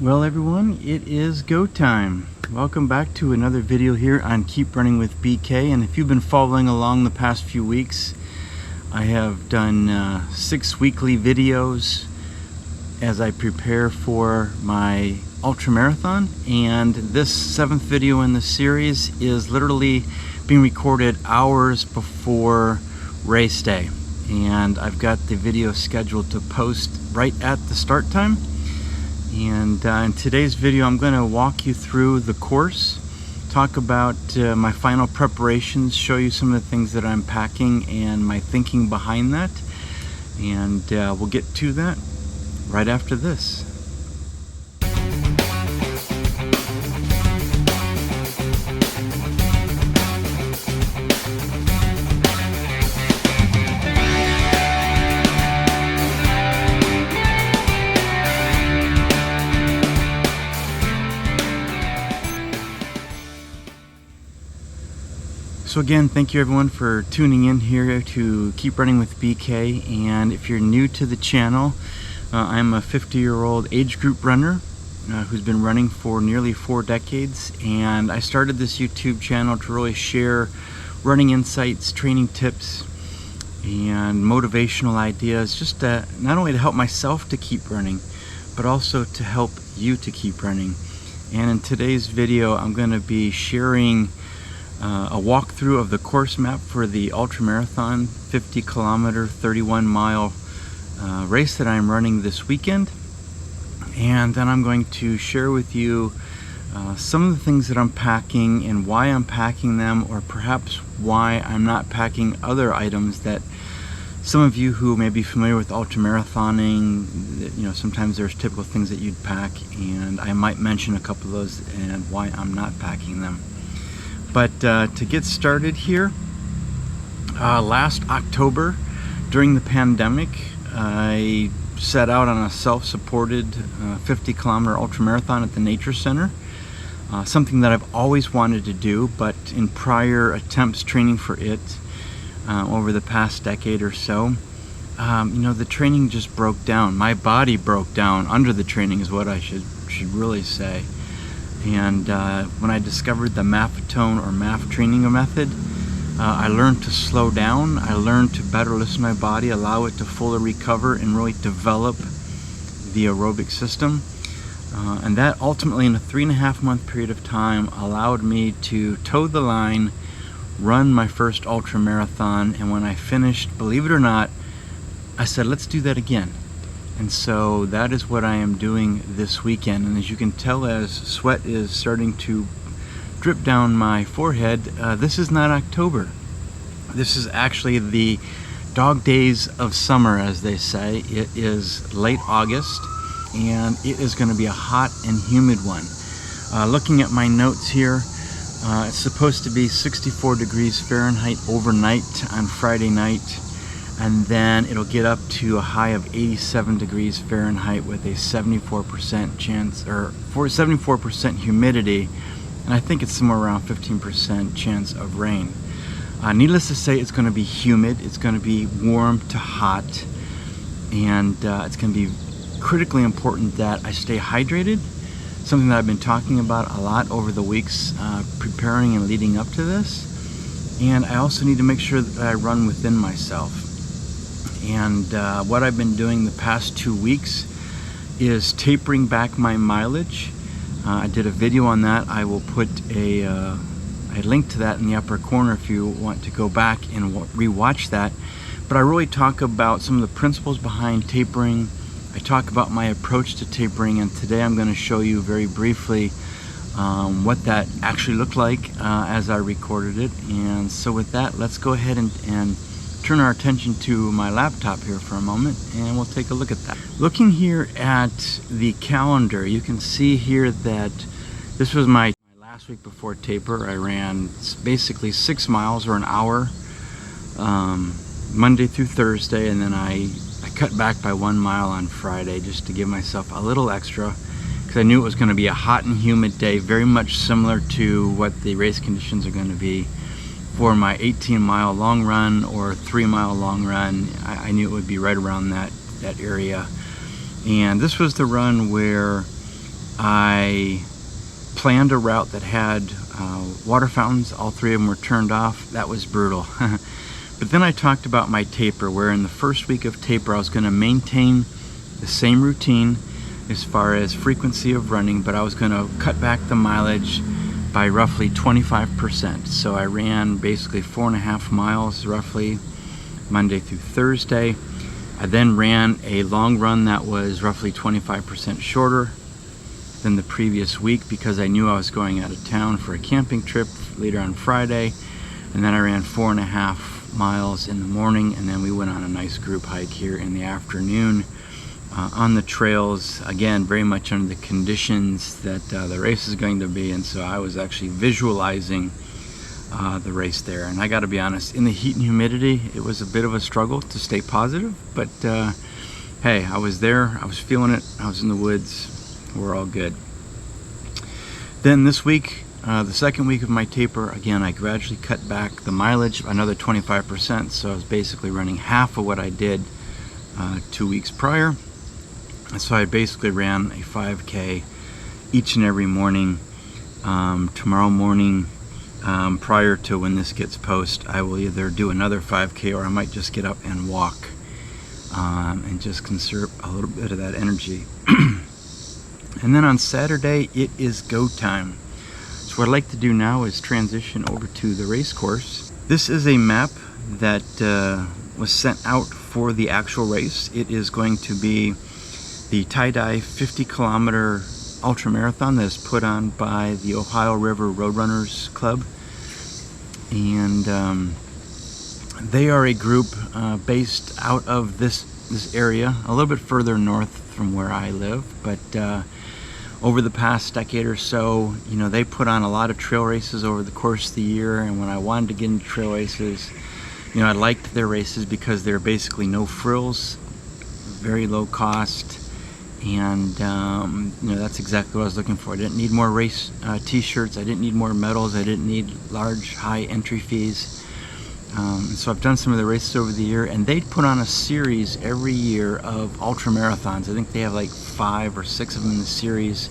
Well everyone, it is go time. Welcome back to another video here on Keep Running with BK. And if you've been following along the past few weeks, I have done 6 weekly videos as I prepare for my ultra marathon. And this 7th video in the series is literally being recorded hours before race day. And I've got the video scheduled to post right at the start time. And in today's video, I'm going to walk you through the course, talk about my final preparations, show you some of the things that I'm packing and my thinking behind that. And we'll get to that right after this. So again, thank you everyone for tuning in here to Keep Running with BK. And if you're new to the channel, I'm a 50-year-old age group runner who's been running for nearly 4 decades. And I started this YouTube channel to really share running insights, training tips, and motivational ideas, just not only to help myself to keep running, but also to help you to keep running. And in today's video, I'm going to be sharing a walkthrough of the course map for the ultra marathon 50-kilometer 31-mile race that I'm running this weekend. And then I'm going to share with you some of the things that I'm packing and why I'm packing them, or perhaps why I'm not packing other items that some of you who may be familiar with ultra marathoning, you know, sometimes there's typical things that you'd pack, and I might mention a couple of those and why I'm not packing them. But to get started here, last October, during the pandemic, I set out on a self-supported 50-kilometer ultramarathon at the Nature Center. Something that I've always wanted to do, but in prior attempts training for it over the past decade or so, you know, the training just broke down. My body broke down under the training is what I should really say. And when I discovered the MAF-tone or MAF training method, I learned to slow down. I learned to better listen to my body, allow it to fully recover, and really develop the aerobic system. And that ultimately, in a 3.5-month period of time, allowed me to toe the line, run my first ultra marathon. And when I finished, believe it or not, I said, let's do that again. And so that is what I am doing this weekend. And as you can tell, as sweat is starting to drip down my forehead, this is not October. This is actually the dog days of summer, as they say. It is late August, and it is going to be a hot and humid one. Looking at my notes here, it's supposed to be 64 degrees Fahrenheit overnight on Friday night. And then it'll get up to a high of 87 degrees Fahrenheit with a 74% chance, or 74% humidity, and I think it's somewhere around 15% chance of rain. Needless to say, it's going to be humid, it's going to be warm to hot, and it's going to be critically important that I stay hydrated, something that I've been talking about a lot over the weeks preparing and leading up to this. And I also need to make sure that I run within myself. And what I've been doing the past 2 weeks is tapering back my mileage. I did a video on that. I will put a link to that in the upper corner if you want to go back and re-watch that. But I really talk about some of the principles behind tapering. I talk about my approach to tapering, and today I'm going to show you very briefly what that actually looked like as I recorded it. And so with that, let's go ahead and turn our attention to my laptop here for a moment, and we'll take a look at that. Looking here at the calendar, you can see here that this was my last week before taper. I ran basically 6 miles or an hour Monday through Thursday, and then I cut back by 1 mile on Friday just to give myself a little extra, because I knew it was going to be a hot and humid day, very much similar to what the race conditions are going to be for my 18-mile long run or 3-mile long run. I knew it would be right around that area. And this was the run where I planned a route that had water fountains. All three of them were turned off. That was brutal. But then I talked about my taper, where in the first week of taper I was going to maintain the same routine as far as frequency of running, but I was going to cut back the mileage by roughly 25%. So I ran basically 4.5 miles roughly Monday through Thursday. I then ran a long run that was roughly 25% shorter than the previous week because I knew I was going out of town for a camping trip later on Friday. And then I ran 4.5 miles in the morning, and then we went on a nice group hike here in the afternoon on the trails, again very much under the conditions that the race is going to be. And so I was actually visualizing the race there, and I got to be honest, in the heat and humidity it was a bit of a struggle to stay positive, but hey, I was there, I was feeling it, I was in the woods, we're all good. Then this week, the second week of my taper, again I gradually cut back the mileage another 25%, so I was basically running half of what I did 2 weeks prior. And so I basically ran a 5K each and every morning. Tomorrow morning, prior to when this gets posted, I will either do another 5K or I might just get up and walk and just conserve a little bit of that energy. And then on Saturday, it is go time. So what I'd like to do now is transition over to the race course. This is a map that was sent out for the actual race. It is going to be the tie-dye 50-kilometer ultramarathon that is put on by the Ohio River Roadrunners Club. And they are a group based out of this area, a little bit further north from where I live, but over the past decade or so, you know, they put on a lot of trail races over the course of the year. And when I wanted to get into trail races, you know, I liked their races because they're basically no frills, very low cost, and you know, that's exactly what I was looking for. I didn't need more race t-shirts, I didn't need more medals, I didn't need large high entry fees. So I've done some of the races over the year, and they put on a series every year of ultra marathons. I think they have like 5 or 6 of them in the series.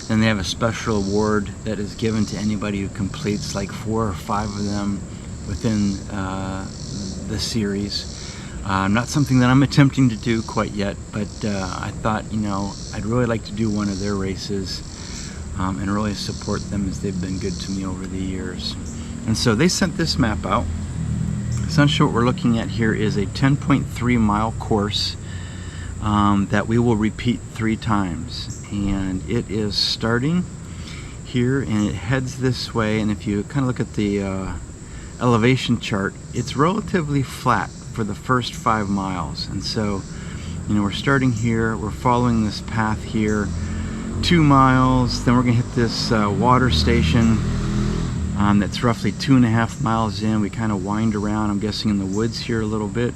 Then they have a special award that is given to anybody who completes like 4 or 5 of them within the series. Not something that I'm attempting to do quite yet, but I thought, you know, I'd really like to do one of their races and really support them as they've been good to me over the years. And so they sent this map out. Essentially what we're looking at here is a 10.3 mile course that we will repeat 3 times. And it is starting here and it heads this way, and if you kind of look at the elevation chart, it's relatively flat for the first 5 miles. And so, you know, we're starting here, we're following this path here, 2 miles, then we're gonna hit this water station that's roughly 2.5 miles in. We kind of wind around, I'm guessing in the woods here a little bit.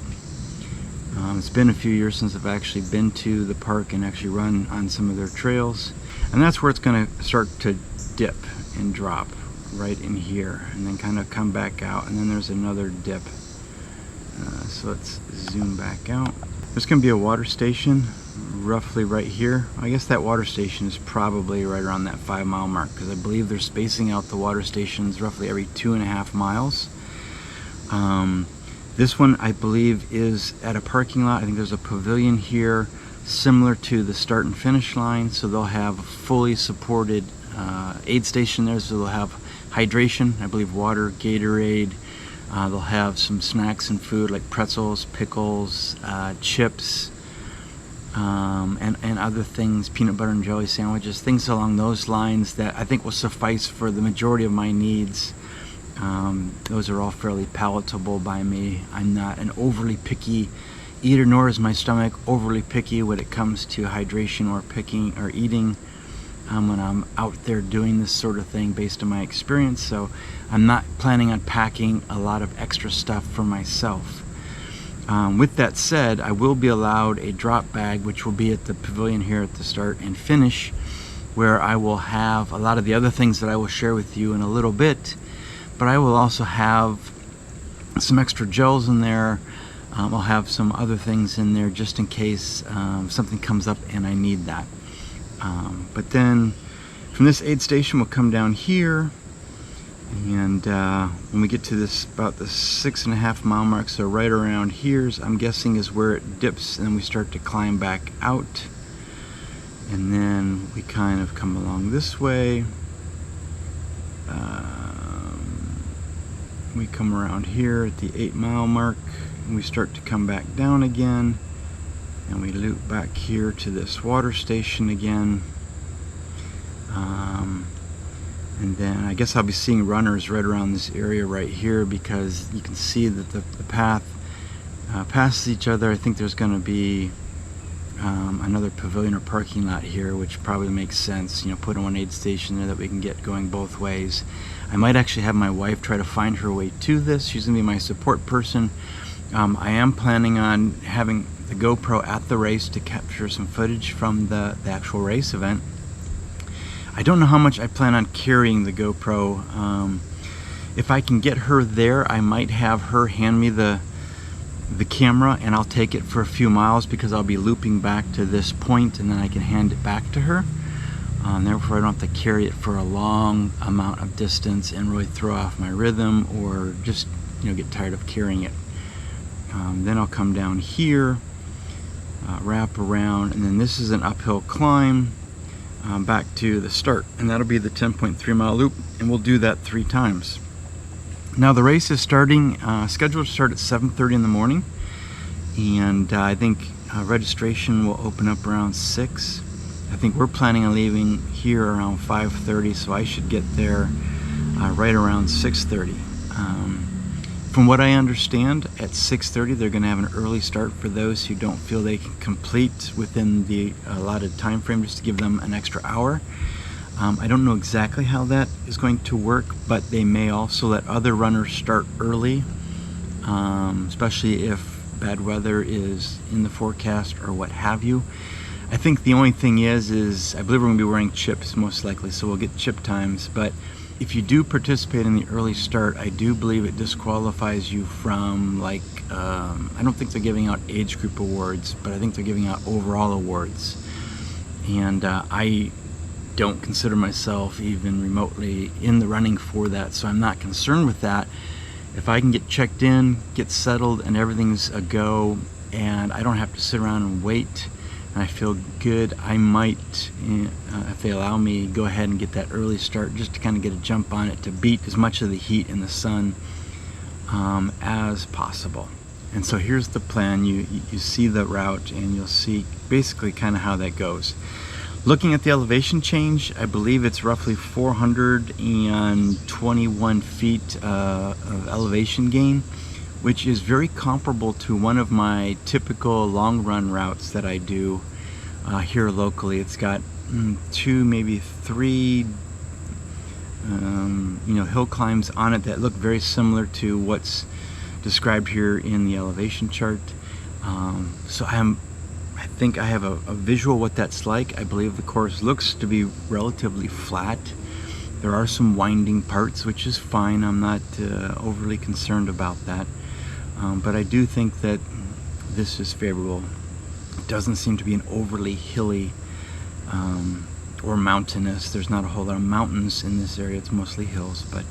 It's been a few years since I've actually been to the park and actually run on some of their trails. And that's where it's gonna start to dip and drop, right in here, and then kind of come back out, and then there's another dip. So let's zoom back out. There's going to be a water station roughly right here. I guess that water station is probably right around that 5 mile mark, because I believe they're spacing out the water stations roughly every 2.5 miles. This one I believe is at a parking lot. I think there's a pavilion here similar to the start and finish line, so they'll have a fully supported aid station there, so they'll have hydration, I believe water, Gatorade. They'll have some snacks and food like pretzels, pickles, chips, and other things, peanut butter and jelly sandwiches, things along those lines that I think will suffice for the majority of my needs. Those are all fairly palatable by me. I'm not an overly picky eater, nor is my stomach overly picky when it comes to hydration or picking or eating when I'm out there doing this sort of thing based on my experience. So I'm not planning on packing a lot of extra stuff for myself. With that said, I will be allowed a drop bag, which will be at the pavilion here at the start and finish, where I will have a lot of the other things that I will share with you in a little bit, but I will also have some extra gels in there. I'll have some other things in there just in case something comes up and I need that. But then from this aid station we'll come down here, and when we get to this about the 6.5 mile mark, so right around here, I'm guessing is where it dips, and then we start to climb back out, and then we kind of come along this way. We come around here at the 8 mile mark, and we start to come back down again, and we loop back here to this water station again. And then I guess I'll be seeing runners right around this area right here, because you can see that the path passes each other. I think there's going to be another pavilion or parking lot here, which probably makes sense, you know, put one aid station there that we can get going both ways. I might actually have my wife try to find her way to this. She's going to be my support person. I am planning on having the GoPro at the race to capture some footage from the actual race event. I don't know how much I plan on carrying the GoPro. If I can get her there, I might have her hand me the camera, and I'll take it for a few miles, because I'll be looping back to this point, and then I can hand it back to her. Therefore I don't have to carry it for a long amount of distance and really throw off my rhythm, or just, you know, get tired of carrying it. Then I'll come down here, wrap around, and then this is an uphill climb back to the start, and that'll be the 10.3 mile loop, and we'll do that 3 times. Now the race is starting, scheduled to start at 7:30 in the morning, and I think registration will open up around 6. I think we're planning on leaving here around 5:30, so I should get there right around 6:30. From what I understand, at 6:30 they're going to have an early start for those who don't feel they can complete within the allotted time frame, just to give them an extra hour. I don't know exactly how that is going to work, but they may also let other runners start early, especially if bad weather is in the forecast or what have you. I think the only thing is I believe we're going to be wearing chips most likely, so we'll get chip times. But if you do participate in the early start, I do believe it disqualifies you from, like, I don't think they're giving out age group awards, but I think they're giving out overall awards. And I don't consider myself even remotely in the running for that, so I'm not concerned with that. If I can get checked in, get settled, and everything's a go, and I don't have to sit around and wait, and I feel good, I might, if they allow me, go ahead and get that early start, just to kind of get a jump on it, to beat as much of the heat in the sun as possible. And so here's the plan. You see the route, and you'll see basically kind of how that goes. Looking at the elevation change, I believe it's roughly 421 feet of elevation gain, which is very comparable to one of my typical long run routes that I do here locally. It's got 2, maybe 3 hill climbs on it that look very similar to what's described here in the elevation chart. So I think I have a visual what that's like. I believe the course looks to be relatively flat. There are some winding parts, which is fine. I'm not overly concerned about that. But I do think that this is favorable. It doesn't seem to be an overly hilly or mountainous. There's not a whole lot of mountains in this area. It's mostly hills. But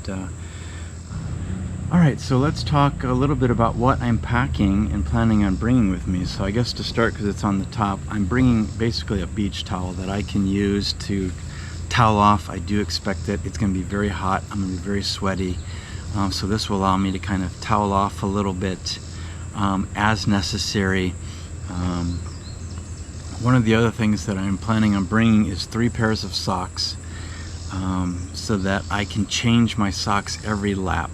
all right, so let's talk a little bit about what I'm packing and planning on bringing with me. So I guess to start, because it's on the top, I'm bringing basically a beach towel that I can use to towel off. I do expect that it's going to be very hot. I'm going to be very sweaty. So this will allow me to kind of towel off a little bit as necessary. One of the other things that I'm planning on bringing is 3 pairs of socks, so that I can change my socks every lap.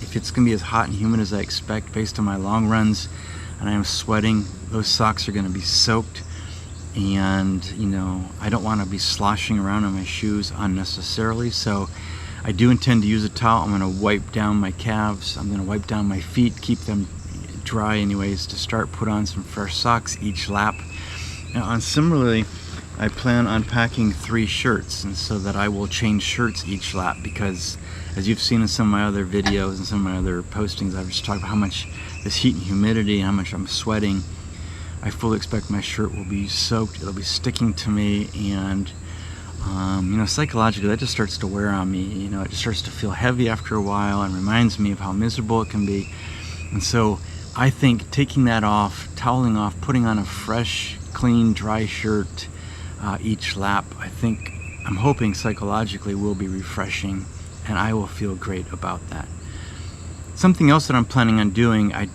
If it's going to be as hot and humid as I expect based on my long runs, and I am sweating, those socks are going to be soaked, and I don't want to be sloshing around in my shoes unnecessarily. So I do intend to use a towel. I'm going to wipe down my calves, I'm going to wipe down my feet, keep them dry anyways to start, put on some fresh socks each lap. And similarly, I plan on packing 3 shirts, and so that I will change shirts each lap, because as you've seen in some of my other videos and some of my other postings, I've just talked about how much this heat and humidity and how much I'm sweating. I fully expect my shirt will be soaked, it'll be sticking to me, and you know, psychologically that just starts to wear on me. You know, it just starts to feel heavy after a while and reminds me of how miserable it can be. And so I think taking that off, toweling off, putting on a fresh, clean, dry shirt each lap, I'm hoping psychologically will be refreshing, and I will feel great about that. Something else that I'm planning on doing, I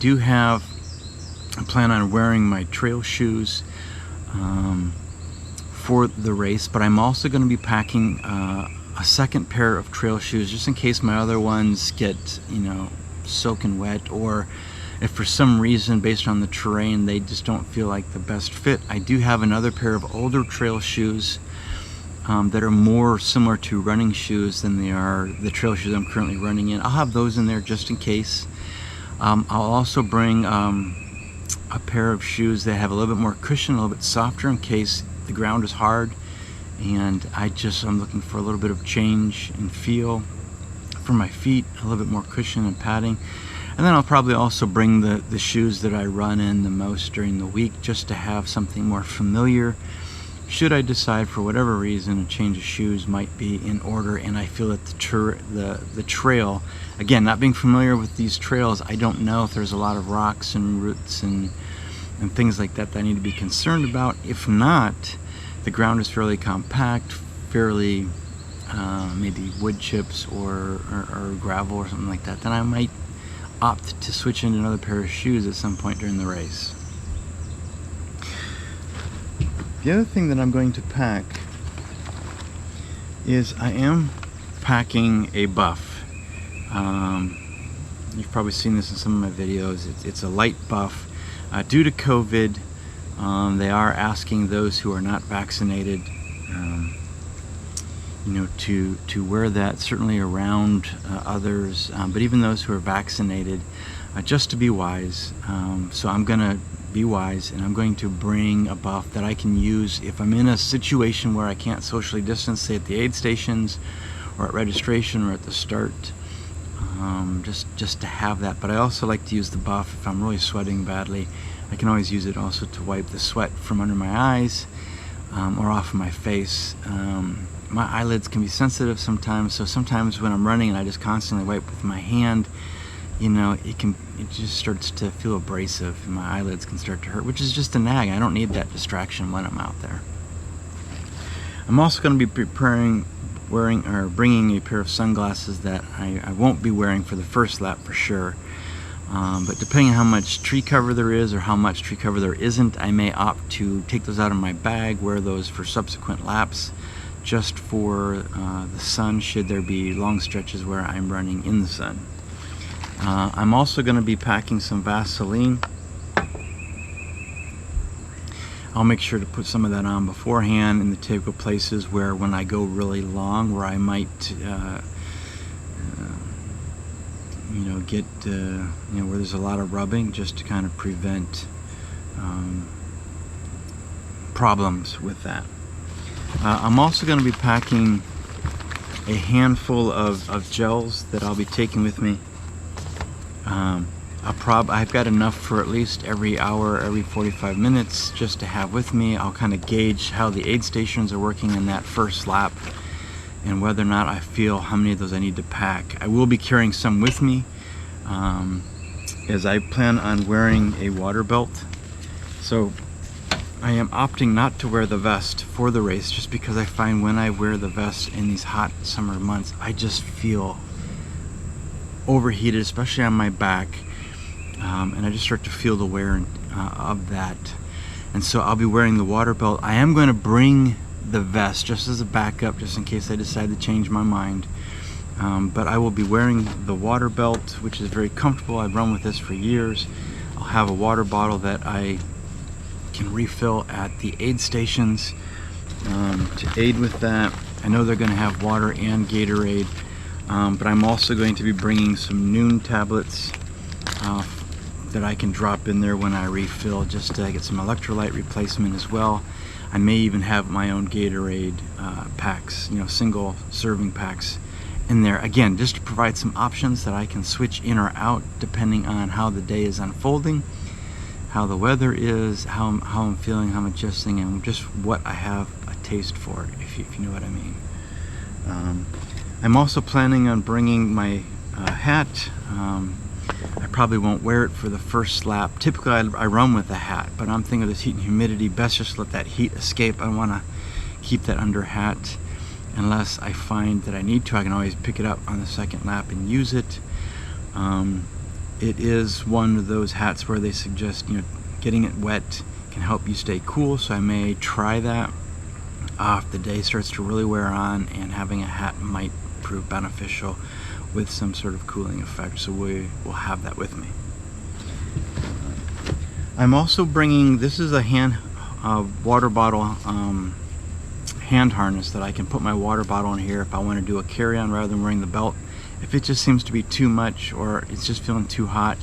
plan on wearing my trail shoes for the race, but I'm also going to be packing a second pair of trail shoes just in case my other ones get, you know, soaking wet, or if for some reason based on the terrain they just don't feel like the best fit. I do have another pair of older trail shoes that are more similar to running shoes than they are the trail shoes I'm currently running in. I'll have those in there just in case. I'll also bring a pair of shoes that have a little bit more cushion, a little bit softer in case the ground is hard, and I'm looking for a little bit of change in feel for my feet, a little bit more cushion and padding. And then I'll probably also bring the shoes that I run in the most during the week, just to have something more familiar should I decide for whatever reason a change of shoes might be in order, and I feel that the trail, again, not being familiar with these trails, I don't know if there's a lot of rocks and roots and things like that I need to be concerned about. If not, the ground is fairly compact, fairly maybe wood chips or gravel or something like that, then I might opt to switch into another pair of shoes at some point during the race. The other thing that I'm going to pack is I am packing a buff. You've probably seen this in some of my videos. It's a light buff. Due to COVID, they are asking those who are not vaccinated, you know, to wear that, certainly around others, but even those who are vaccinated, just to be wise. So I'm gonna be wise, and I'm going to bring a buff that I can use if I'm in a situation where I can't socially distance, say at the aid stations or at registration or at the start, just to have that. But I also like to use the buff if I'm really sweating badly. I can always use it also to wipe the sweat from under my eyes or off of my face. My eyelids can be sensitive sometimes, so sometimes when I'm running and I just constantly wipe with my hand, you know, it just starts to feel abrasive, and my eyelids can start to hurt, which is just a nag. I don't need that distraction when I'm out there. I'm also going to be bringing a pair of sunglasses that I won't be wearing for the first lap for sure. But depending on how much tree cover there is or how much tree cover there isn't, I may opt to take those out of my bag, wear those for subsequent laps, just for the sun, should there be long stretches where I'm running in the sun. I'm also going to be packing some Vaseline. I'll make sure to put some of that on beforehand in the typical places where when I go really long, where I might you know, get you know, where there's a lot of rubbing, just to kind of prevent problems with that. I'm also going to be packing a handful of gels that I'll be taking with me. I've got enough for at least every hour, every 45 minutes just to have with me. I'll kind of gauge how the aid stations are working in that first lap and whether or not I feel how many of those I need to pack. I will be carrying some with me as I plan on wearing a water belt. So I am opting not to wear the vest for the race, just because I find when I wear the vest in these hot summer months, I just feel overheated, especially on my back, and I just start to feel the wear of that. And so I'll be wearing the water belt. I am going to bring the vest just as a backup, just in case I decide to change my mind, but I will be wearing the water belt, which is very comfortable. I've run with this for years. I'll have a water bottle that I can refill at the aid stations to aid with that. I know they're going to have water and Gatorade, but I'm also going to be bringing some Noon tablets that I can drop in there when I refill, just to get some electrolyte replacement as well. I may even have my own Gatorade packs, you know, single serving packs in there, again, just to provide some options that I can switch in or out depending on how the day is unfolding. how the weather is, how I'm feeling, how I'm adjusting, and just what I have a taste for, if you know what I mean. I'm also planning on bringing my hat. I probably won't wear it for the first lap. Typically I run with a hat, but I'm thinking of this heat and humidity, best just let that heat escape. I want to keep that under hat unless I find that I need to. I can always pick it up on the second lap and use it. It is one of those hats where they suggest, getting it wet can help you stay cool, so I may try that if the day starts to really wear on, and having a hat might prove beneficial with some sort of cooling effect, so we will have that with me. I'm also bringing, this is a water bottle hand harness that I can put my water bottle in here if I want to do a carry-on rather than wearing the belt. If it just seems to be too much or it's just feeling too hot,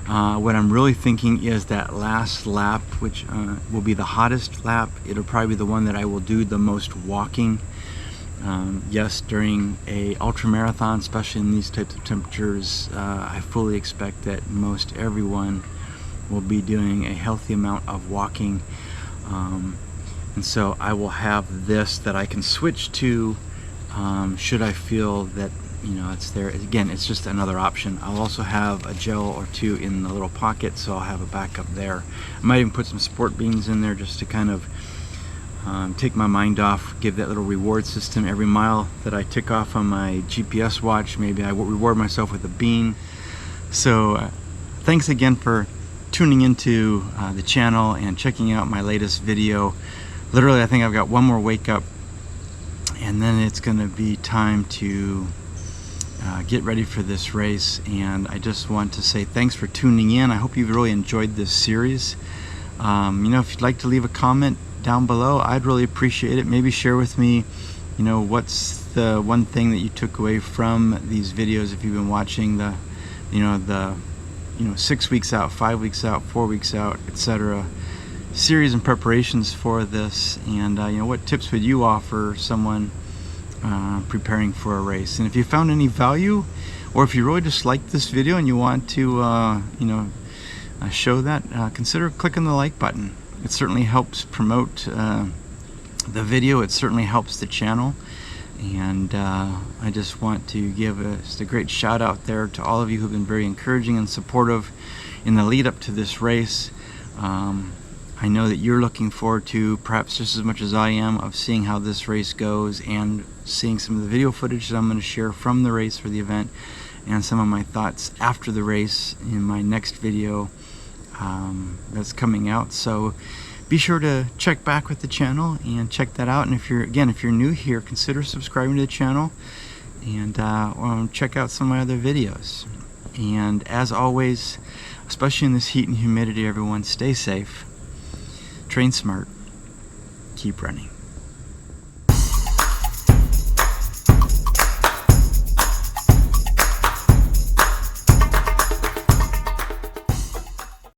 what I'm really thinking is that last lap, which will be the hottest lap, it'll probably be the one that I will do the most walking. Yes, during a ultra marathon, especially in these types of temperatures, I fully expect that most everyone will be doing a healthy amount of walking, and so I will have this that I can switch to should I feel that it's there. Again, it's just another option. I'll also have a gel or two in the little pocket, so I'll have a backup there. I might even put some sport beans in there just to kind of take my mind off, give that little reward system. Every mile that I tick off on my GPS watch, maybe I will reward myself with a bean. So thanks again for tuning into the channel and checking out my latest video. Literally, I think I've got one more wake up, and then it's going to be time to get ready for this race. And I just want to say thanks for tuning in. I hope you've really enjoyed this series. If you'd like to leave a comment down below, I'd really appreciate it. Maybe share with me, what's the one thing that you took away from these videos if you've been watching the 6 weeks out, 5 weeks out, 4 weeks out, etc. series and preparations for this, and what tips would you offer someone preparing for a race? And if you found any value, or if you really just liked this video and you want to show that, consider clicking the like button. It certainly helps promote the video. It certainly helps the channel, and I just want to give just a great shout out there to all of you who've been very encouraging and supportive in the lead up to this race. I know that you're looking forward to, perhaps just as much as I am, of seeing how this race goes and seeing some of the video footage that I'm going to share from the race for the event, and some of my thoughts after the race in my next video that's coming out. So be sure to check back with the channel and check that out. And if you're new here, consider subscribing to the channel, and check out some of my other videos. And as always, especially in this heat and humidity, everyone, stay safe, train smart, keep running.